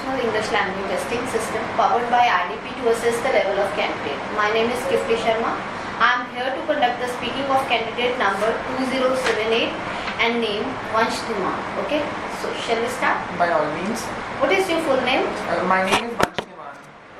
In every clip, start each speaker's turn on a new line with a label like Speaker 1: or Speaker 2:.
Speaker 1: National English Language Testing System powered by IDP to assess the level of candidate. My name is Kifli Sharma. I am here to conduct the speaking of candidate number 2078 and name Vansh Dhiman. Okay, so shall we start?
Speaker 2: By all means.
Speaker 1: What is your full name?
Speaker 2: My name is Vansh Dhiman.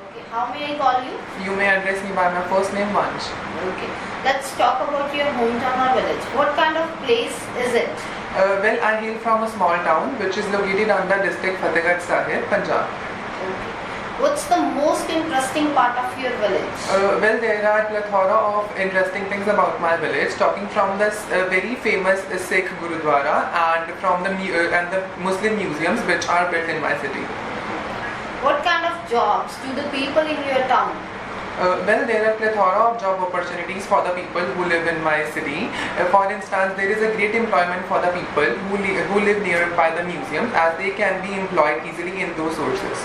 Speaker 1: Okay, how may I call you?
Speaker 2: You may address me by my first name Vansh.
Speaker 1: Okay, let's talk about your hometown or village. What kind of place is it?
Speaker 2: Well, I hail from a small town which is located under district Fatehgarh Sahib, Punjab.
Speaker 1: Okay. What's the most interesting part of your village?
Speaker 2: Well, there are a plethora of interesting things about my village, talking from this very famous Sikh Gurudwara and from the Muslim museums which are built in my city.
Speaker 1: What kind of jobs do the people in your town?
Speaker 2: Well, there are a plethora of job opportunities for the people who live in my city. For instance, there is a great employment for the people who live nearby the museums, as they can be employed easily in those sources.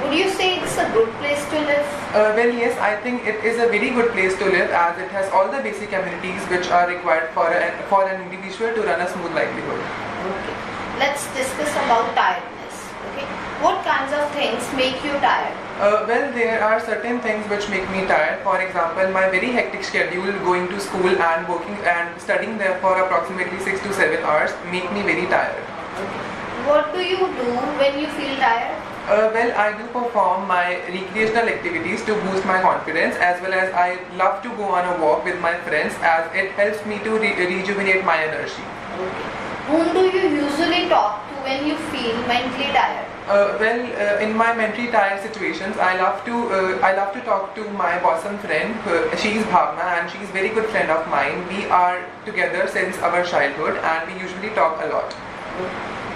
Speaker 1: Would you say it's a good place to live?
Speaker 2: Well, yes, I think it is a very good place to live, as it has all the basic amenities which are required for an individual to run a smooth livelihood.
Speaker 1: Okay. Let's discuss about tiredness. Okay. What kinds of things make you tired?
Speaker 2: Well, there are certain things which make me tired. For example, my very hectic schedule going to school and working and studying there for approximately 6 to 7 hours make me very tired.
Speaker 1: Okay. What do you do when you feel tired?
Speaker 2: Well, I do perform my recreational activities to boost my confidence, as well as I love to go on a walk with my friends, as it helps me to rejuvenate my energy.
Speaker 1: Okay. Whom do you usually talk to when you feel mentally tired?
Speaker 2: Well, in my mentally tired situations, I love to talk to my bosom friend. She is Bhavna, and she is a very good friend of mine. We are together since our childhood, and we usually talk a lot.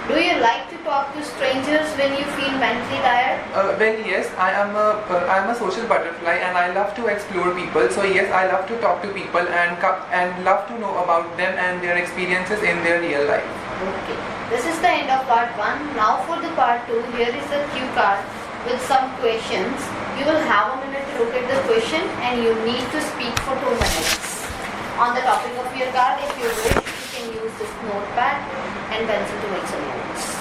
Speaker 1: Do you like to talk to strangers when you feel mentally tired?
Speaker 2: Well, yes, I am a social butterfly, and I love to explore people. So yes, I love to talk to people and love to know about them and their experiences in their real life.
Speaker 1: Okay. This is the end of part 1. Now for the part 2, here is a cue card with some questions. You will have a minute to look at the question and you need to speak for 2 minutes. On the topic of your card, if you wish, you can use this notepad and pencil to make some notes.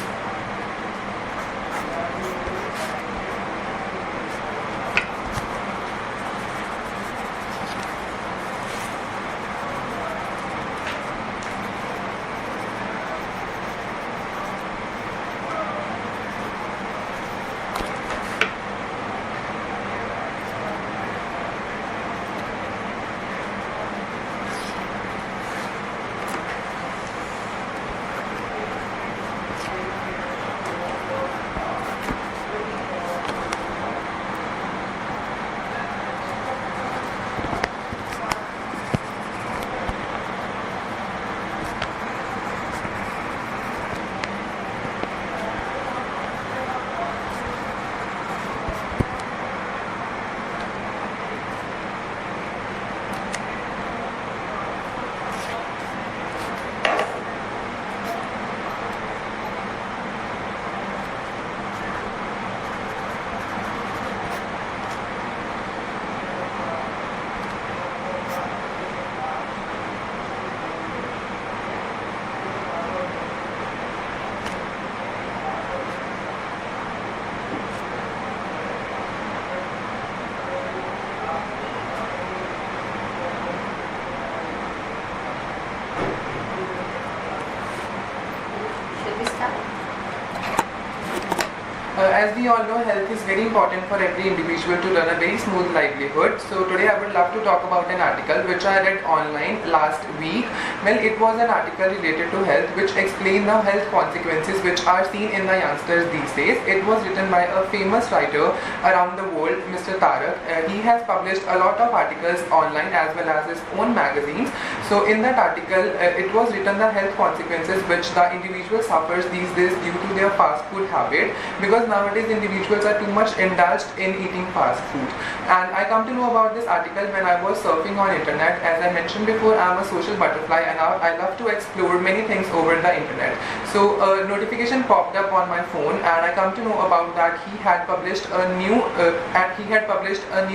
Speaker 2: As we all know, health is very important for every individual to run a very smooth livelihood. So today I would love to talk about an article which I read online last week. Well, it was an article related to health which explained the health consequences which are seen in the youngsters these days. It was written by a famous writer around the world, Mr. Tarak. He has published a lot of articles online as well as his own magazines. So in that article, it was written the health consequences which the individual suffers these days due to their fast food habit, because nowadays individuals are too much indulged in eating fast food. And I come to know about this article when I was surfing on internet. As I mentioned before, I am a social butterfly and I love to explore many things over the internet. So a notification popped up on my phone and I come to know about that he had published a new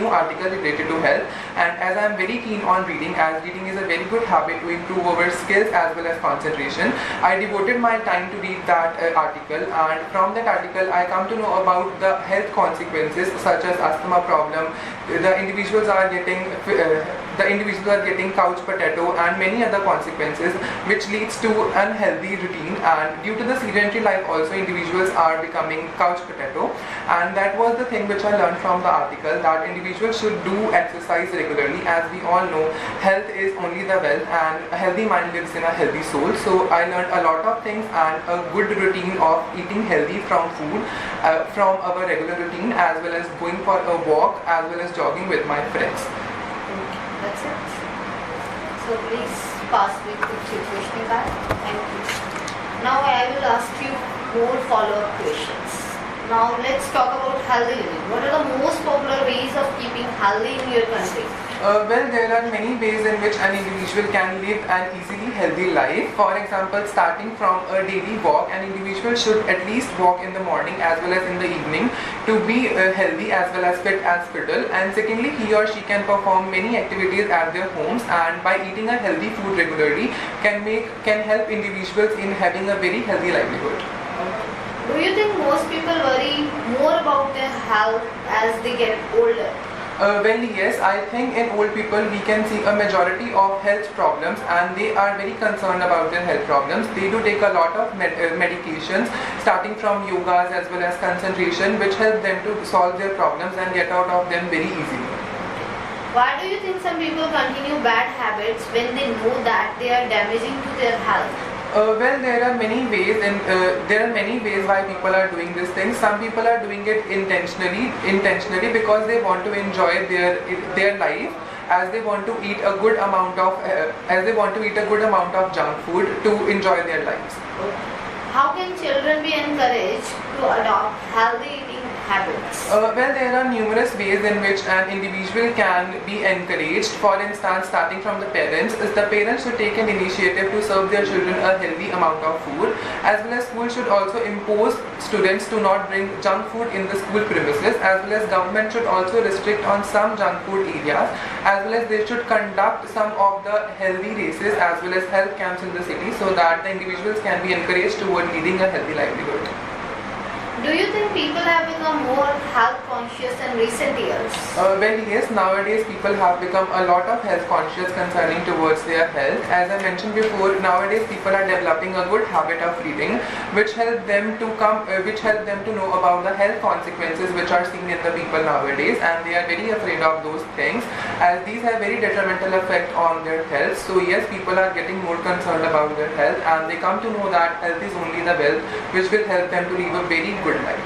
Speaker 2: article related to health. And as I am very keen on reading, as reading is a very good habit to improve our skills as well as concentration, I devoted my time to read that article, and from that article I come come to know about the health consequences such as asthma problem. The individuals are getting couch potato and many other consequences, which leads to unhealthy routine, and due to the sedentary life also individuals are becoming couch potato. And that was the thing which I learned from the article, that individuals should do exercise regularly. As we all know, health is only the wealth, and a healthy mind lives in a healthy soul. So I learned a lot of things and a good routine of eating healthy from food, from our regular routine, as well as going for a walk, as well as jogging with my friends.
Speaker 1: That's it. So please pass with the question card. Thank you. Now I will ask you more follow-up questions. Now let's talk about healthy living. What are the most popular ways of keeping healthy in your country?
Speaker 2: Well, there are many ways in which an individual can live an easily healthy life. For example, starting from a daily walk, an individual should at least walk in the morning as well as in the evening to be healthy as well as fit as fiddle. And secondly, he or she can perform many activities at their homes, and by eating a healthy food regularly can help individuals in having a very healthy livelihood.
Speaker 1: Do you think most people worry more about their health as they get older?
Speaker 2: Well, yes, I think in old people we can see a majority of health problems, and they are very concerned about their health problems. They do take a lot of medications, starting from yogas as well as concentration, which help them to solve their problems and get out of them very easily.
Speaker 1: Why do you think some people continue bad habits when they know that they are damaging to their health?
Speaker 2: Well, there are many ways why people are doing this thing. Some people are doing it intentionally because they want to enjoy their life, as they want to eat a good amount of junk food to enjoy their lives.
Speaker 1: How can children be encouraged to adopt healthy eating habits?
Speaker 2: Well, there are numerous ways in which an individual can be encouraged. For instance, starting from the parents, the parents should take an initiative to serve their children a healthy amount of food, as well as school should also impose students to not bring junk food in the school premises, as well as government should also restrict on some junk food areas, as well as they should conduct some of the healthy races as well as health camps in the city, so that the individuals can be encouraged toward leading a healthy livelihood.
Speaker 1: Do you think people have become more health conscious in recent years?
Speaker 2: Well, yes, nowadays people have become a lot of health conscious concerning towards their health. As I mentioned before, nowadays people are developing a good habit of reading, which help them to know about the health consequences which are seen in the people nowadays, and they are very afraid of those things, as these have very detrimental effect on their health. So yes, people are getting more concerned about their health, and they come to know that health is only the wealth which will help them to live a very good life.